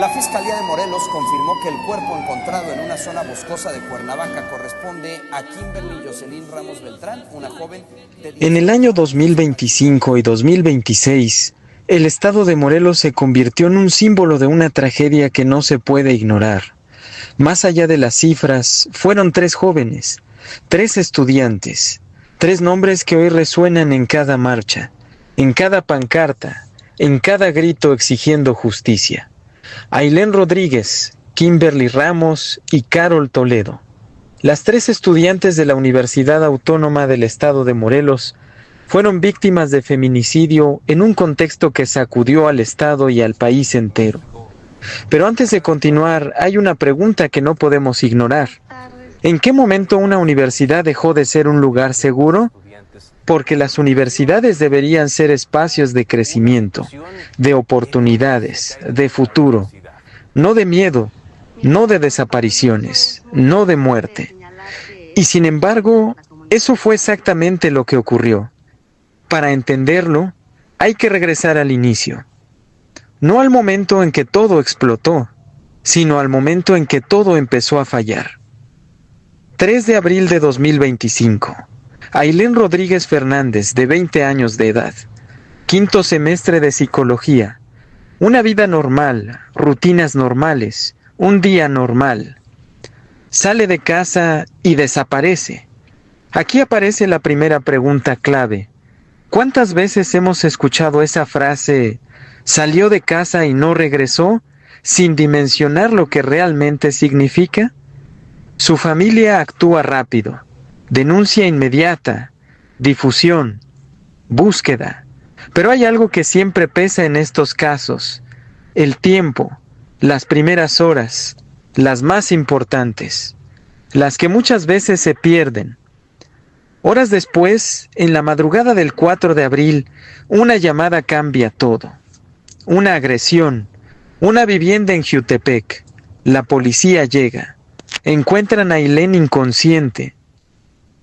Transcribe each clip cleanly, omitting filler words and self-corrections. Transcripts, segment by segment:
La Fiscalía de Morelos confirmó que el cuerpo encontrado en una zona boscosa de Cuernavaca corresponde a Kimberly Jocelyn Ramos Beltrán, una joven de 10 En el año 2025 y 2026, el estado de Morelos se convirtió en un símbolo de una tragedia que no se puede ignorar. Más allá de las cifras, fueron 3 jóvenes, 3 estudiantes, 3 nombres que hoy resuenan en cada marcha, en cada pancarta, en cada grito exigiendo justicia. Ailén Rodríguez, Kimberly Ramos y Carol Toledo. Las 3 estudiantes de la Universidad Autónoma del Estado de Morelos fueron víctimas de feminicidio en un contexto que sacudió al Estado y al país entero. Pero antes de continuar, hay una pregunta que no podemos ignorar. ¿En qué momento una universidad dejó de ser un lugar seguro? Porque las universidades deberían ser espacios de crecimiento, de oportunidades, de futuro, no de miedo, no de desapariciones, no de muerte. Y sin embargo, eso fue exactamente lo que ocurrió. Para entenderlo, hay que regresar al inicio. No al momento en que todo explotó, sino al momento en que todo empezó a fallar. 3 de abril de 2025. Ailén Rodríguez Fernández, de 20 años de edad, 5º semestre de psicología, una vida normal, rutinas normales, un día normal. Sale de casa y desaparece. Aquí aparece la primera pregunta clave. ¿Cuántas veces hemos escuchado esa frase, salió de casa y no regresó, sin dimensionar lo que realmente significa? Su familia actúa rápido. Denuncia inmediata, difusión, búsqueda. Pero hay algo que siempre pesa en estos casos: el tiempo, las primeras horas, las más importantes, las que muchas veces se pierden. Horas después, en la madrugada del 4 de abril, una llamada cambia todo. Una agresión, una vivienda en Jiutepec. La policía llega. Encuentran a Ailén inconsciente.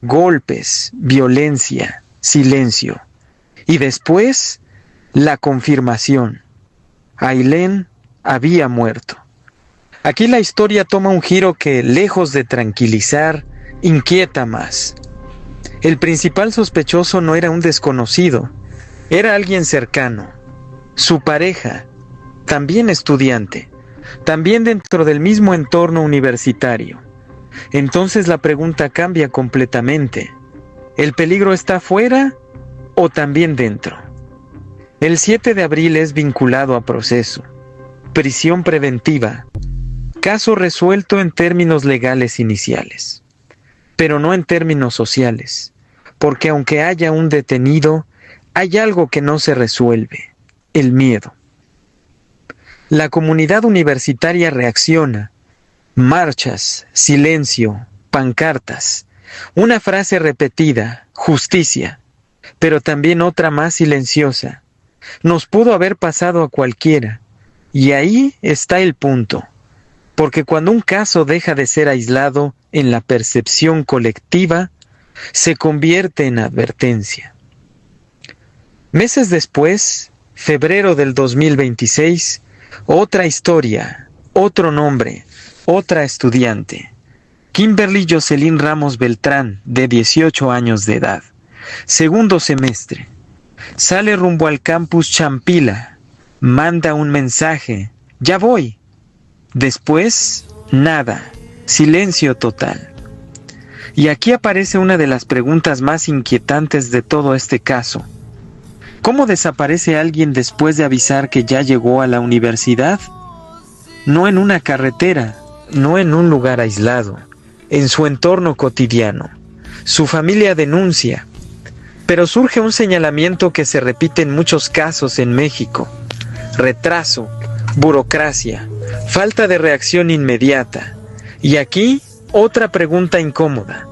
Golpes, violencia, silencio. Y después, la confirmación. Ailén había muerto. Aquí la historia toma un giro que, lejos de tranquilizar, inquieta más. El principal sospechoso no era un desconocido, era alguien cercano. Su pareja, también estudiante, también dentro del mismo entorno universitario. Entonces la pregunta cambia completamente. ¿El peligro está afuera o también dentro? El 7 de abril es vinculado a proceso. Prisión preventiva. Caso resuelto en términos legales iniciales, pero no en términos sociales, porque aunque haya un detenido, hay algo que no se resuelve: el miedo. La comunidad universitaria reacciona. Marchas, silencio, pancartas, una frase repetida, justicia, pero también otra más silenciosa. Nos pudo haber pasado a cualquiera, y ahí está el punto, porque cuando un caso deja de ser aislado en la percepción colectiva, se convierte en advertencia. Meses después, febrero del 2026, otra historia, otro nombre, otra estudiante. Kimberly Jocelyn Ramos Beltrán, de 18 años de edad. 2º semestre. Sale rumbo al campus Champila. Manda un mensaje: ya voy. Después, nada. Silencio total. Y aquí aparece una de las preguntas más inquietantes de todo este caso. ¿Cómo desaparece alguien después de avisar que ya llegó a la universidad? No en una carretera, no en un lugar aislado, en su entorno cotidiano. Su familia denuncia, pero surge un señalamiento que se repite en muchos casos en México: retraso, burocracia, falta de reacción inmediata. Y aquí, otra pregunta incómoda: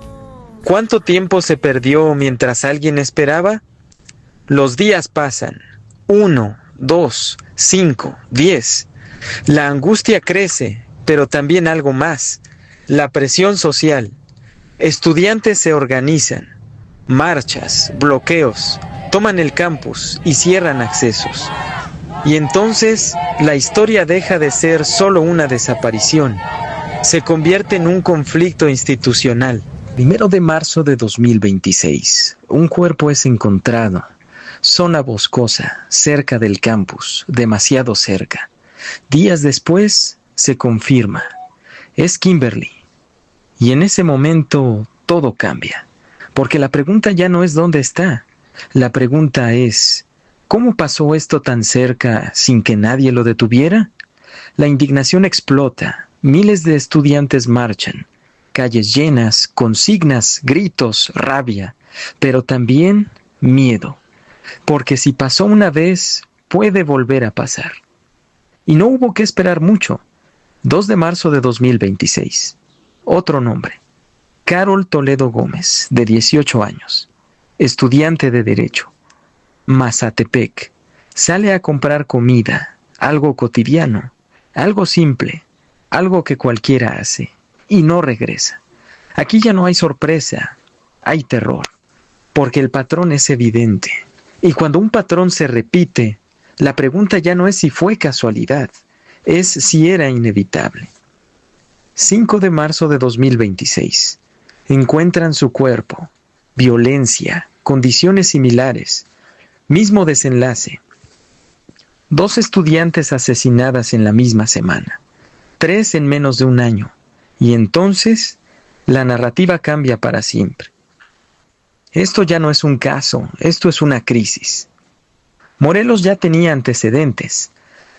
¿cuánto tiempo se perdió mientras alguien esperaba? Los días pasan, 1, 2, 5, 10. La angustia crece, pero también algo más: la presión social. Estudiantes se organizan, marchas, bloqueos, toman el campus y cierran accesos. Y entonces la historia deja de ser solo una desaparición. Se convierte en un conflicto institucional. 1 de marzo de 2026. Un cuerpo es encontrado. Zona boscosa, cerca del campus, demasiado cerca. Días después, se confirma. Es Kimberly. Y en ese momento, todo cambia. Porque la pregunta ya no es dónde está. La pregunta es, ¿cómo pasó esto tan cerca sin que nadie lo detuviera? La indignación explota. Miles de estudiantes marchan. Calles llenas, consignas, gritos, rabia. Pero también miedo. Porque si pasó una vez, puede volver a pasar. Y no hubo que esperar mucho. 2 de marzo de 2026. Otro nombre. Carol Toledo Gómez, de 18 años. Estudiante de Derecho. Mazatepec. Sale a comprar comida, algo cotidiano, algo simple, algo que cualquiera hace, y no regresa. Aquí ya no hay sorpresa, hay terror, porque el patrón es evidente. Y cuando un patrón se repite, la pregunta ya no es si fue casualidad, es si era inevitable. 5 de marzo de 2026. Encuentran su cuerpo, violencia, condiciones similares, mismo desenlace. 2 estudiantes asesinadas en la misma semana, 3 en menos de un año, y entonces la narrativa cambia para siempre. Esto ya no es un caso, esto es una crisis. Morelos ya tenía antecedentes.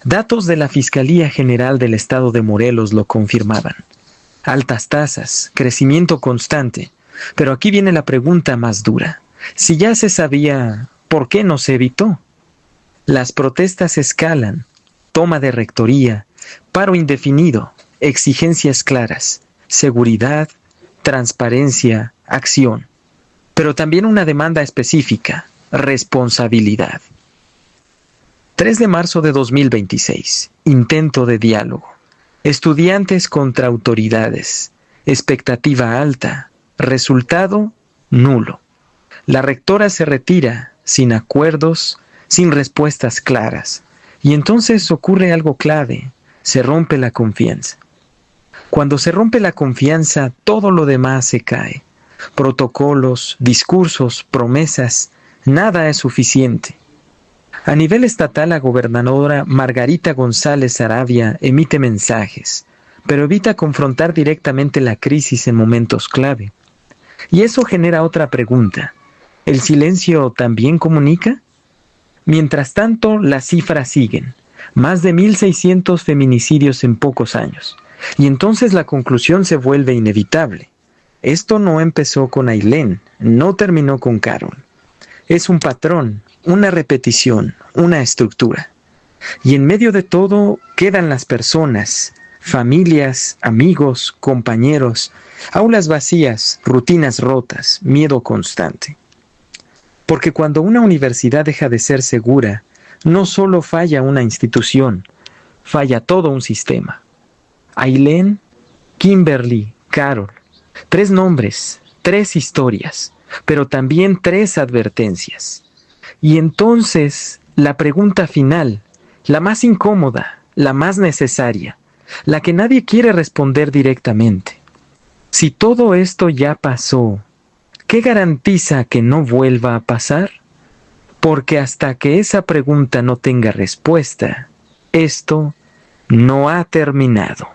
Datos de la Fiscalía General del Estado de Morelos lo confirmaban. Altas tasas, crecimiento constante. Pero aquí viene la pregunta más dura. Si ya se sabía, ¿por qué no se evitó? Las protestas escalan, toma de rectoría, paro indefinido, exigencias claras, seguridad, transparencia, acción. Pero también una demanda específica, responsabilidad. 3 de marzo de 2026. Intento de diálogo. Estudiantes contra autoridades. Expectativa alta. Resultado nulo. La rectora se retira sin acuerdos, sin respuestas claras. Y entonces ocurre algo clave. Se rompe la confianza. Cuando se rompe la confianza, todo lo demás se cae. Protocolos, discursos, promesas, nada es suficiente. A nivel estatal, la gobernadora Margarita González Arabia emite mensajes, pero evita confrontar directamente la crisis en momentos clave. Y eso genera otra pregunta. ¿El silencio también comunica? Mientras tanto, las cifras siguen. Más de 1,600 feminicidios en pocos años. Y entonces la conclusión se vuelve inevitable. Esto no empezó con Ailén, no terminó con Carol. Es un patrón, una repetición, una estructura. Y en medio de todo quedan las personas, familias, amigos, compañeros, aulas vacías, rutinas rotas, miedo constante. Porque cuando una universidad deja de ser segura, no solo falla una institución, falla todo un sistema. Ailén, Kimberly, Carol. 3 nombres, 3 historias, pero también 3 advertencias. Y entonces, la pregunta final, la más incómoda, la más necesaria, la que nadie quiere responder directamente. Si todo esto ya pasó, ¿qué garantiza que no vuelva a pasar? Porque hasta que esa pregunta no tenga respuesta, esto no ha terminado.